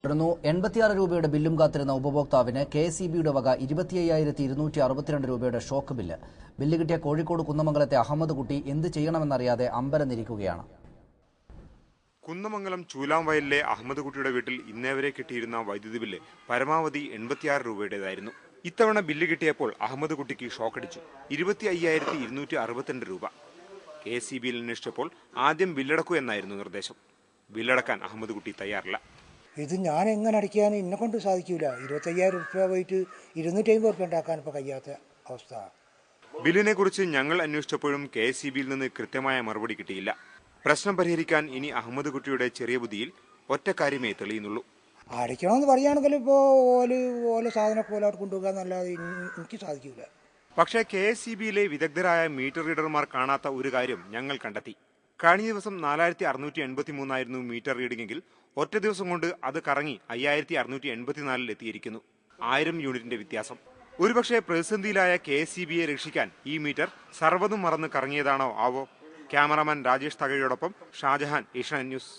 86 രൂപയുടെ ബില്ലും കാത്തിരുന്ന ഉപഭോക്താവിന് കെഎസ്ഇബിയുടെ വക 25,262 രൂപയുടെ ഷോക്ക് ബില്ല്. ബില്ല് കിട്ടിയ കോഴിക്കോട് കുന്നമംഗലത്തെ അഹമ്മദ് കുട്ടി എന്ത് ചെയ്യണമെന്നറിയാതെ അമ്പരന്നിരിക്കുകയാണ്. കുന്നമംഗലം ചൂലാംവയലിലെ അഹമ്മദ് കുട്ടിയുടെ വീട്ടിൽ ഇന്നേവരെ കിട്ടിയിരുന്ന വൈദ്യുതി ബില്ല് പരമാവധി 86 രൂപയുടേതായിരുന്നു. ഇത്തവണ ബില്ല് കിട്ടിയപ്പോൾ അഹമ്മദ് കുട്ടിക്ക് ഷോക്കടിച്ചു. 25,262 രൂപ. കെഎസ്ഇബിയിൽ അന്വേഷിച്ചപ്പോൾ ആദ്യം ബില്ലടക്കൂ എന്നായിരുന്നു നിർദ്ദേശം. ബില്ലടക്കാൻ അഹമ്മദ് കുട്ടി തയ്യാറില്ല. ഇത് ഞാൻ എങ്ങനെ അടയ്ക്കാൻ എന്നെ കൊണ്ട് സാധിക്കില്ല. 25,000 രൂപ പോയിട്ട് 250 രൂപ ഉണ്ടാക്കാൻ ഇപ്പോൾ കഴിയാത്ത അവസ്ഥ. ബില്ലിനെ കുറിച്ച് ഞങ്ങൾ അന്വേഷിച്ചപ്പോഴും കെഎസ്ഇബിയിൽ നിന്ന് കൃത്യമായ മറുപടി കിട്ടിയില്ല. പ്രശ്നം പരിഹരിക്കാൻ ഇനി അഹമ്മദ് കുട്ടിയുടെ ചെറിയ ബുദ്ധിയിൽ ഒറ്റ കാര്യമേ തെളിയുന്നുള്ളൂ. അടയ്ക്കണമെന്ന് പറയുകയാണെങ്കിൽ ഇപ്പോൾ ഓല സാധനം പോലെ അവിടെ കൊണ്ടുപോകാൻ എന്നല്ലാതെ എനിക്ക് സാധിക്കില്ല. പക്ഷേ കെഎസ്ഇബിയിലെ വിദഗ്ധരായ മീറ്റർ റീഡർമാർ കാണാത്ത ഒരു കാര്യം ഞങ്ങൾ കണ്ടെത്തി. കഴിഞ്ഞ ദിവസം 4,683 ആയിരുന്നു മീറ്റർ റീഡിംഗെങ്കിൽ ഒറ്റ ദിവസം കൊണ്ട് അത് കറങ്ങി 5,684 എത്തിയിരിക്കുന്നു. 1000 യൂണിറ്റിന്റെ വ്യത്യാസം. ഒരുപക്ഷെ പ്രതിസന്ധിയിലായ കെഎസ്ഇബിയെ രക്ഷിക്കാൻ ഈ മീറ്റർ സർവ്വതും മറന്ന് കറങ്ങിയതാണോ ആവോ? ക്യാമറാമാൻ രാജേഷ് തകഴിയോടൊപ്പം ഷാജഹാൻ, ഏഷ്യാനെറ്റ് ന്യൂസ്.